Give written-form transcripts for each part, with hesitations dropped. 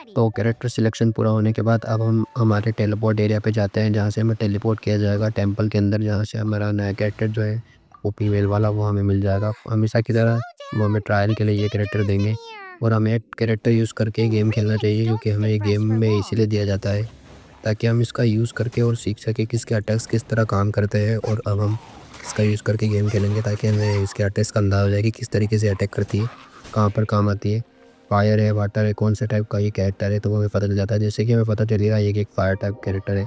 तो character selection पूरा होने के बाद अब हम हमारे टेलीपोर्ट एरिया पे जाते हैं, जहाँ से हमें टेलीपोर्ट किया जाएगा टेंपल के अंदर, जहाँ से हमारा नया कैरेक्टर जो है वो फीमेल वाला वो हमें मिल जाएगा। हमेशा की तरह वो हमें ट्रायल के लिए ये कैरेक्टर देंगे और हमें एक कैरेक्टर यूज़ करके गेम खेलना चाहिए, क्योंकि हमें ये गेम में इसीलिए दिया जाता है ताकि हम इसका यूज़ करके और सीख सकें कि इसके अटैक्स किस तरह काम करते हैं। और अब हम इसका यूज़ करके गेम खेलेंगे ताकि हमें इसके अटैक्स का अंदाज़ा हो जाए कि किस तरीके से अटैक करती है, कहाँ पर काम आती है, फायर है, वाटर है, कौन से टाइप का ये कैरेक्टर है, तो वो हमें पता चल जाता है। जैसे कि हमें पता चलेगा ये कि एक फायर टाइप कैरेक्टर है,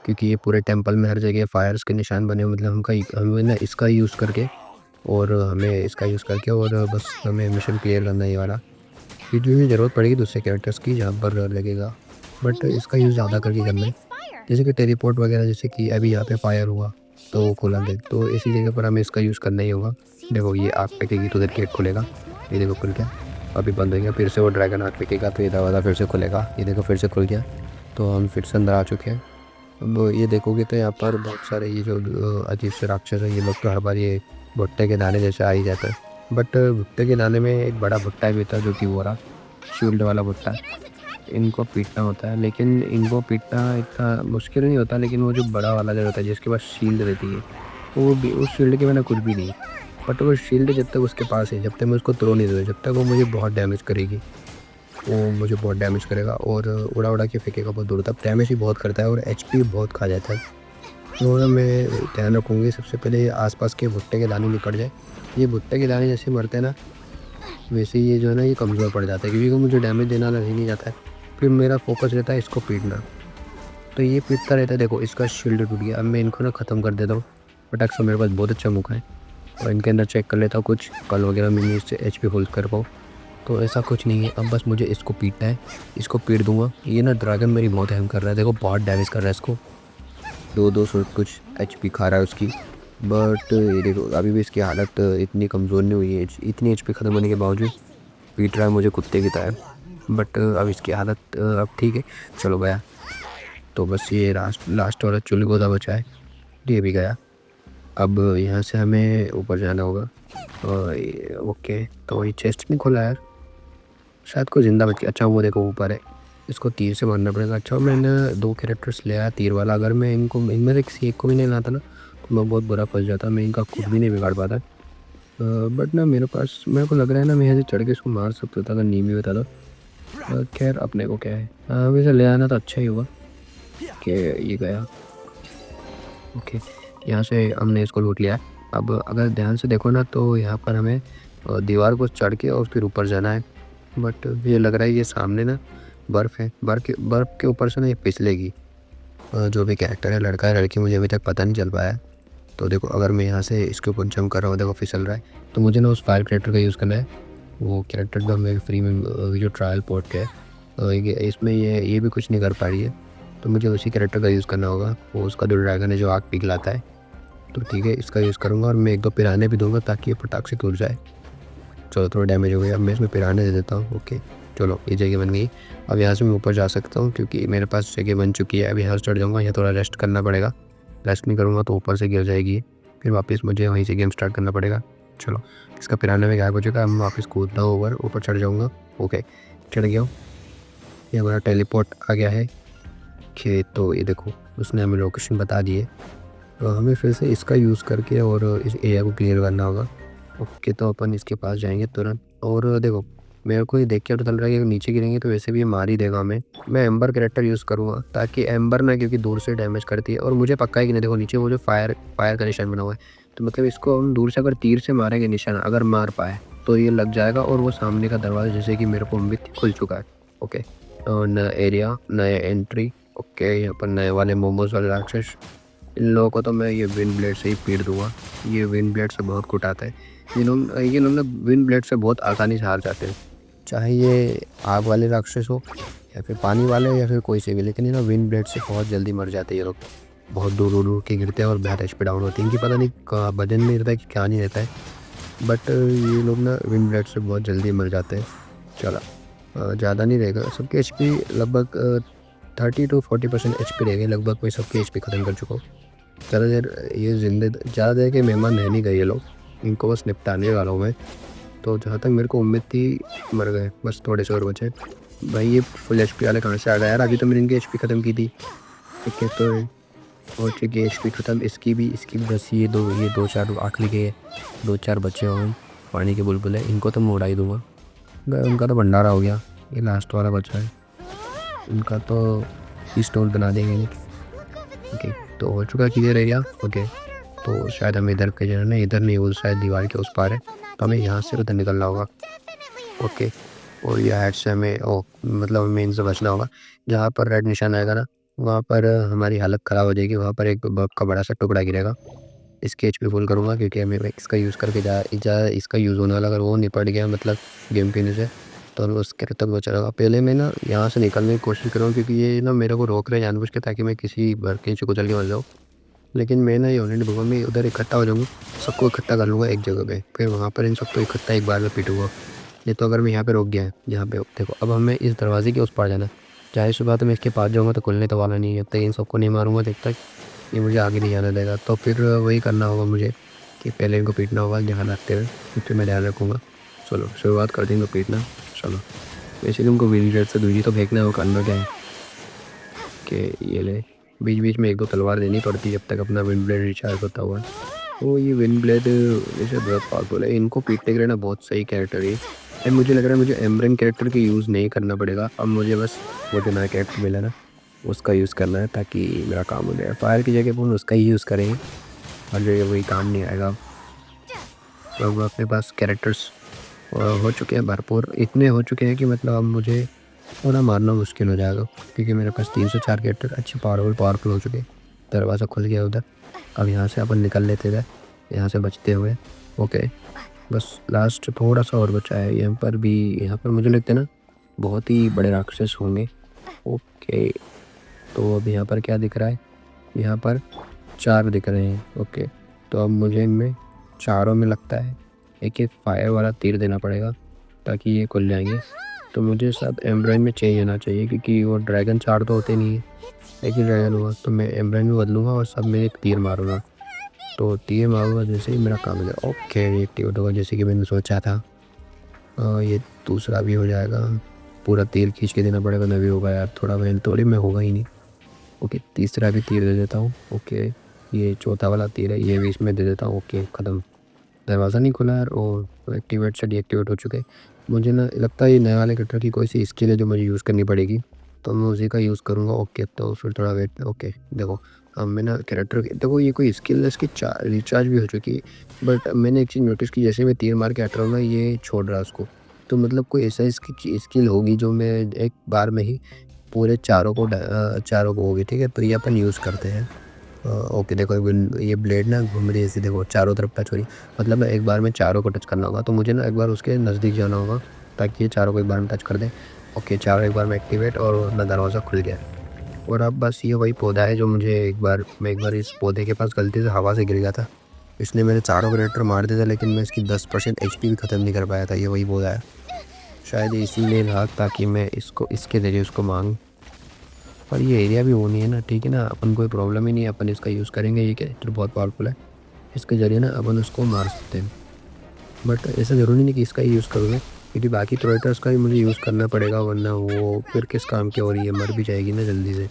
क्योंकि ये पूरे टेंपल में हर जगह फायर्स के निशान बने हुए, मतलब हमें ना इसका यूज़ करके और हमें इसका यूज़ करके और बस हमें मिशन क्लियर करना है ये वाला। फिर जो भी ज़रूरत पड़ेगी दूसरे कैरेक्टर्स की जहाँ पर लगेगा, बट इसका यूज़ ज़्यादा करके करना है। जैसे कि टेलीपोर्ट वगैरह, जैसे कि अभी यहाँ पे फायर हुआ तो वो खुला गेट, तो ऐसी जगह पर हमें इसका यूज़ करना ही होगा। देखो ये आग फेंकेगी तो उधर गेट खुलेगा, ये देखो खुल गया। अभी बंद हो गया, फिर से वो ड्रैगन आग फेंकेगा तो ये दरवाज़ा फिर से खुलेगा, ये देखो फिर से खुल गया। तो हम फिर से अंदर आ चुके हैं। अब ये देखोगे तो यहाँ पर बहुत सारे ये जो अजीब से राक्षस है, ये लोग तो हर बार ये भुट्टे के दाने जैसे आ ही जाता है। बट भुट्टे के दाने में एक बड़ा भुट्टा भी था जो कि वो रहा शील्ड वाला भुट्टा। इनको पीटना होता है, लेकिन इनको पीटना इतना मुश्किल नहीं होता, लेकिन वो जो बड़ा वाला जो होता है जिसके पास शील्ड रहती है, वो भी उस शील्ड के बिना कुछ भी नहीं। बट वो शील्ड जब तक उसके पास है, जब तक मैं उसको थ्रो नहीं दूँ, जब तक वो मुझे बहुत डैमेज करेगी, वो मुझे बहुत डैमेज करेगा और उड़ा उड़ा के फेंकेगा बहुत दूर तक। डैमेज भी बहुत करता है और एचपी भी बहुत खा जाता है। तो ना मैं ध्यान रखूँगी सबसे पहले आसपास के भुट्टे के दाने निकल जाए। ये भुट्टे के दाने जैसे मरते हैं ना, वैसे ही ये जो है ना ये कमज़ोर पड़ जाता है, क्योंकि मुझे डैमेज देना ही नहीं जाता है। फिर मेरा फोकस रहता है इसको पीटना। तो ये पीटता रहता है, देखो इसका शील्ड टूट गया। अब मैं इनको ना ख़त्म कर देता हूँ। फटाक से, मेरे पास बहुत अच्छा मौका है और इनके अंदर चेक कर लेता हूँ कुछ कल वगैरह मिनी इससे एचपी होल्ड कर पाऊँ। तो ऐसा कुछ नहीं है, अब बस मुझे इसको पीटना है। इसको पीट दूंगा। ये ना ड्रैगन मेरी बहुत हेल्प कर रहा है, देखो बहुत डैमेज कर रहा है इसको। 200 कुछ एचपी खा रहा है उसकी। बट ये देखो अभी भी इसकी हालत इतनी कमज़ोर नहीं हुई है, इतनी एचपी ख़त्म होने के बावजूद पीट रहा है मुझे कुत्ते की तरह। बट अब इसकी हालत अब ठीक है, चलो गया। तो बस ये लास्ट लास्ट वाला चुलगोदा बचा है, ये भी गया। अब यहाँ से हमें ऊपर जाना होगा। ओके, तो ये चेस्ट नहीं खोला यार, शायद कोई ज़िंदा बच गया। अच्छा वो देखो ऊपर है, इसको तीर से मारना पड़ेगा। अच्छा मैंने 2 कैरेक्टर्स ले आया तीर वाला, अगर मैं इनको इनमें से किसी एक को भी नहीं लाता ना तो मैं बहुत बुरा फंस जाता, मैं इनका खुद भी नहीं बिगाड़ पाता। बट ना मेरे पास, मेरे को लग रहा है ना मैं यहाँ से चढ़ के इसको मार सकता था अगर नीम ही होता तो। खैर अपने को क्या है, वैसे ले आना तो अच्छा ही हुआ कि ये गया। ओके, यहाँ से हमने इसको लूट लिया है। अब अगर ध्यान से देखो ना तो यहाँ पर हमें दीवार को चढ़ के और फिर ऊपर जाना है। बट ये लग रहा है ये सामने ना बर्फ़ है, बर्फ़ के ऊपर से ना ये फिसलेगी। जो भी कैरेक्टर है, लड़का है लड़की, मुझे अभी तक पता नहीं चल पाया है। तो देखो अगर मैं यहाँ से इसके ऊपर जंप कर रहा हूँ, देखो फिसल रहा है, तो मुझे ना उस फायर कैरेक्टर का यूज़ करना है। वो कैरेक्टर जो हमें फ्री में जो ट्रायल पोर्ट के है, इसमें ये भी कुछ नहीं कर पा रही है, तो मुझे उसी कैरेक्टर का यूज़ करना होगा। वो उसका जो ड्रैगन है जो आग पिघलाता है। तो ठीक है, इसका यूज़ करूँगा और मैं 1-2 पिराने भी दूँगा ताकि ये फटाक से टूट जाए। चलो थोड़ा डैमेज हो गया, अब मैं इसमें पिराने दे देता हूँ। ओके, चलो ये जगह बन गई। अब यहाँ से मैं ऊपर जा सकता हूँ क्योंकि मेरे पास जगह बन चुकी है। अब यहाँ से चढ़ जाऊँगा, यहाँ थोड़ा रेस्ट करना पड़ेगा। रेस्ट नहीं करूँगा तो ऊपर से गिर जाएगी ये। फिर वापस मुझे वहीं से गेम स्टार्ट करना पड़ेगा। चलो, इसका पिराना में गायब हो चुका है, अब मैं वापस कूदता हूँ ऊपर चढ़ जाऊँगा। ओके, चढ़ गया हूँ। ये हमारा टेलीपोर्ट आ गया है खेत। तो ये देखो उसने हमें लोकेशन बता दी है। तो हमें फिर से इसका यूज़ करके और इस एरिया को क्लियर करना होगा। ओके, तो अपन इसके पास जाएंगे तुरंत। और देखो मेरे को ये देख के पता चल रहा है कि अगर नीचे गिरेंगे तो वैसे भी ये मार ही देगा हमें। मैं एम्बर कैरेक्टर यूज़ करूँगा ताकि एम्बर ना, क्योंकि दूर से डैमेज करती है और मुझे पक्का है कि नहीं, देखो नीचे वो जो फायर फायर का निशान बना हुआ है, तो मतलब इसको हम दूर से अगर तीर से मारेंगे निशान, अगर मार पाए तो ये लग जाएगा और वो सामने का दरवाज़ा, जैसे कि मेरे को उम्मीद थी, खुल चुका है। ओके, नया एरिया, नया एंट्री। ओके, यहाँ पर नए वाले मोमोज वाले राक्षस, इन लोगों को तो मैं ये विंड ब्लेड से ही पीट दूंगा। ये विंड ब्लेड से बहुत कुटाते हैं। ये लोग ना विंड ब्लेड से बहुत आसानी से हार जाते हैं, चाहे ये आग वाले राक्षस हो या फिर पानी वाले या फिर कोई से भी, लेकिन ये ना विंड ब्लेड से बहुत जल्दी मर जाते हैं ये लोग। बहुत दूर दूर दूर के गिरते हैं और बहुत एचपी डाउन होती है इनकी, पता नहीं वजन नहीं रहता है कि क्या नहीं रहता है। बट ये लोग ना विंड ब्लेड से बहुत जल्दी मर जाते हैं। चलो, ज़्यादा नहीं रहेगा, सबके एचपी लगभग 30-40% एचपी रहेगी लगभग। मैं सबके एचपी ख़त्म कर चुका हूँ। ज़्यादा देर ये ज़्यादा देर के मेहमान रह नहीं गए ये लोग, इनको बस निपटाने वाला हूँ मैं। तो जहाँ तक मेरे को उम्मीद थी, मर गए, बस थोड़े से और बचे। भाई ये फुल एचपी वाले कहाँ से आ गया यार, अभी तो मैंने इनकी एचपी ख़त्म की थी। ठीक है, तो हो चुकी है एचपी ख़त्म, इसकी भी बस ये दो चार आखिरी के 2-4 बच्चे हो गए पानी के बुलबुले, इनको तो मैं उड़ा ही दूँगा। उनका तो भंडारा हो गया, ये लास्ट वाला बचा है, इनका तो स्टोर बना देंगे नहीं। ओके, तो हो चुका क्लियर एरिया। ओके, तो शायद हम इधर के जो है ना, इधर नहीं, वो शायद दीवार के उस पार है, तो हमें यहाँ से उधर निकलना होगा। ओके, और ये हेड से हमें मतलब मेन से बचना होगा। जहाँ पर रेड निशान आएगा ना, वहाँ पर हमारी हालत ख़राब हो जाएगी, वहाँ पर एक बर्फ़ का बड़ा सा टुकड़ा गिरेगा। इसकी एचपी फुल करूँगा क्योंकि हमें इसका यूज़ करके इसका यूज़ होने वाला, अगर वो निपट गया मतलब गेम के से, तो हम उसके तक बचा रहेगा। पहले मैं ना यहाँ से निकलने की कोशिश करूँगा क्योंकि ये ना मेरे को रोक रहे हैं जानबूझ के, ताकि मैं किसी भड़के से कुचल के मर जाऊँ। लेकिन मैं ना ये होने नहीं दूँगा, मैं उधर इकट्ठा हो जाऊँगा, सबको इकट्ठा कर लूँगा एक जगह पे, फिर वहाँ पर इन सबको इकट्ठा एक बार में पीटूँगा। नहीं तो अगर मैं यहाँ पे रुक गया, यहाँ पे देखो, अब हमें इस दरवाजे के उस पार जाना है। ज़ाहिर-सी बात है, मैं इसके पास जाऊँगा तो खुलने तो वाला नहीं है, जब तक इन सबको नहीं मारूँगा तब तक ये मुझे आगे नहीं जाने देगा। तो फिर वही करना होगा मुझे कि पहले इनको पीटना होगा ध्यान रखते हुए, क्योंकि मैं ध्यान रखूँगा। चलो शुरुआत करते हैं इनको पीटना। चलो, वैसे तुमको विनीगर से दूरी तो फेंकना है, वो करना क्या है कि ये ले, बीच-बीच में 1-2 तलवार देनी पड़ती है जब तक अपना विंड ब्लेड रिचार्ज होता हुआ। तो ये विंड ब्लेड वैसे बहुत पावरफुल है, इनको पीटने के लिए ना बहुत सही कैरेक्टर है। एंड मुझे लग रहा है मुझे एम्ब्रेन कैरेक्टर का यूज़ नहीं करना पड़ेगा, अब मुझे बस वो जो नया कैरेक्टर मिला ना, उसका यूज़ करना है ताकि मेरा काम हो जाए। फायर की जगह पर हम उसका ही यूज़ करेंगे, और जो वही काम नहीं आएगा। तो अब अपने पास कैरेक्टर्स हो चुके हैं भरपूर, इतने हो चुके हैं कि मतलब अब मुझे थोड़ा मारना मुश्किल हो जाएगा, क्योंकि मेरे पास 3 से 4 कैरेक्टर अच्छे पावरफुल हो चुके हैं। दरवाज़ा खुल गया उधर, अब यहाँ से अपन निकल लेते थे, यहाँ से बचते हुए। ओके, बस लास्ट थोड़ा सा और बचा है, यहाँ पर भी, यहाँ पर मुझे लगता है ना बहुत ही बड़े राक्षस होंगे। ओके, तो अब यहाँ पर क्या दिख रहा है, यहाँ पर 4 दिख रहे हैं। ओके, तो अब मुझे इनमें चारों में लगता है एक फायर वाला तीर देना पड़ेगा ताकि ये खुल जाएंगे। तो मुझे शायद एम्ब्रॉयन में चेंज होना चाहिए, क्योंकि वो ड्रैगन 4 तो होते नहीं है, एक ही ड्रैगन हुआ, तो मैं एम्ब्रॉयन में बदलूँगा और सब में एक तीर मारूँगा। तो तीर मारूँगा जैसे ही मेरा काम हो जाए, ओके, ये एक्टिवेट होगा जैसे कि मैंने सोचा था। ये दूसरा भी हो जाएगा, पूरा तीर खींच के देना पड़ेगा, नहीं भी होगा यार, थोड़ा वेल थोड़ी में होगा ही नहीं। ओके, तीसरा भी तीर दे देता हूँ। ओके, ये चौथा वाला तीर है, ये भी इसमें दे देता हूँ। ओके, ख़त्म। दरवाज़ा नहीं खुला यार, और एक्टिवेट से डीएक्टिवेट हो चुके। मुझे ना लगता है ये नए वाले कटर की कोई सी स्किल है जो मुझे यूज़ करनी पड़ेगी, तो मैं उसी का यूज़ करूँगा। ओके, तो फिर थोड़ा वेट। ओके, देखो, अब मैं ना कैरेक्टर देखो, ये कोई स्किल है, इसकी रिचार्ज भी हो चुकी है, बट मैंने एक चीज़ नोटिस की, जैसे मैं तीर मार के हट रहा हूँ ना, ये छोड़ रहा है उसको। तो मतलब कोई ऐसा इसकी स्किल होगी जो मैं एक बार में ही पूरे चारों को होगी। ठीक है, तो ये अपन यूज़ करते हैं। ओके, देखो ये ब्लेड ना घूम रही है ऐसे, देखो चारों तरफ टच हो रही, मतलब एक बार में चारों को टच करना होगा, तो मुझे ना एक बार उसके नज़दीक जाना होगा ताकि ये चारों को एक बार में टच कर दें। ओके, चारों एक बार में एक्टिवेट, और अपना दरवाज़ा खुल गया। और अब बस ये वही पौधा है जो मुझे मैं एक बार इस पौधे के पास गलती से हवा से गिर गया था, इसलिए मैंने चारों क्रेडिटर मार दिए थे, लेकिन मैं इसकी 10% एचपी भी ख़त्म नहीं कर पाया था। ये वही पौधा है, शायद इसीलिए रहा ताकि मैं इसको इसके ज़रिए उसको मांग, पर ये एरिया भी होनी है ना। ठीक है ना, अपन कोई प्रॉब्लम ही नहीं है, अपन इसका यूज़ करेंगे, ये कैरेक्टर बहुत पावरफुल है, इसके ज़रिए ना अपन उसको मार सकते हैं। बट ऐसा ज़रूरी नहीं कि इसका ही यूज़ करूँगा, क्योंकि बाकी क्रेडिटर्स का भी मुझे यूज़ करना पड़ेगा, वरना वो फिर किस काम की, और ये मर भी जाएगी ना जल्दी से।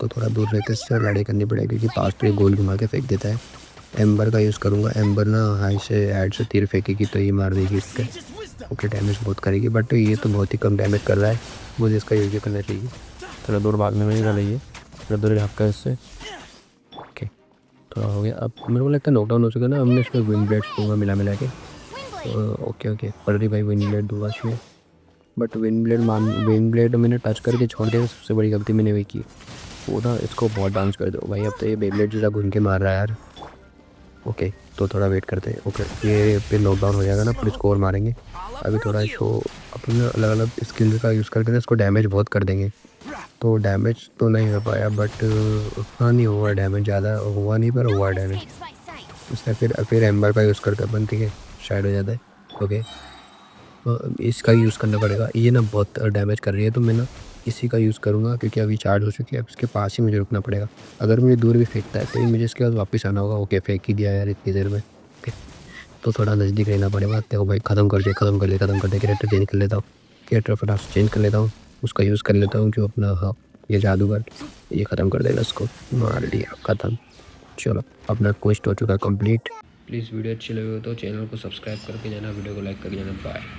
तो थोड़ा दूर रहकर इससे लड़ाई करनी पड़ेगी, क्योंकि पास पे गोल घुमा के फेंक देता है। एम्बर का यूज़ करूँगा, एम्बर ना हाई से ऐड से तीर फेंकेगी तो ये मार देगी इसके। ओके, डैमेज बहुत करेगी, बट ये तो बहुत ही कम डैमेज कर रहा है, मुझे इसका यूज़ करना चाहिए। थोड़ा दूर भागने में ही डाला, ये थोड़ा दूर भागकर इससे। ओके, थोड़ा हो गया, अब मेरे को लगता है नॉकडाउन हो चुका है ना, अब मैं इसमें विंड ब्लेड्स दूँगा मिला के। ओके, ओके, पलरी भाई विंड ब्लेड दूँगा इसमें, बट विंड ब्लेड मैंने टच करके छोड़ दिया, सबसे बड़ी गलती मैंने वही की। वो ना इसको बहुत डांस कर दो भाई, अब तो ये बेब्लेड जैसा घूम के मार रहा है यार। ओके, तो थोड़ा वेट करते हैं। ओके, ये फिर नॉकडाउन हो जाएगा ना, फिर इसको और मारेंगे। अभी थोड़ा इसको अपन अलग अलग स्किल का यूज़ करके ना इसको डैमेज बहुत कर देंगे। तो डैमेज तो नहीं हो पाया, बट उतना नहीं हुआ डैमेज, ज़्यादा हुआ नहीं पर हुआ डैमेज। उसने फिर एम्बर का यूज़ करके अपन, ठीक है, शायद हो जाता है। ओके, इसका यूज़ करना पड़ेगा, ये ना बहुत डैमेज कर रही है, तो मैं ना इसी का यूज़ करूँगा, क्योंकि अभी चार्ज हो चुकी है, अब इसके पास ही मुझे रुकना पड़ेगा। अगर मुझे दूर भी फेंकता है तो ये मुझे इसके बाद वापस आना होगा। ओके, फेंक ही दिया यार इतनी देर में। ओके, तो थोड़ा नज़दीक रहना पड़ेगा। देखो भाई, ख़त्म कर दे, कैरेक्टर चेंज कर लेता हूँ। कैरेक्टर फटाक से चेंज कर लेता हूँ, उसका यूज़ कर लेता हूँ जो अपना हाँ, ये जादूगर ये ख़त्म कर देगा इसको, मार दिया ख़त्म। चलो अपना क्वेस्ट हो चुका है कंप्लीट। प्लीज़ वीडियो अच्छी लगी हो तो चैनल को सब्सक्राइब करके जाना, वीडियो को लाइक करके जाना। बाय।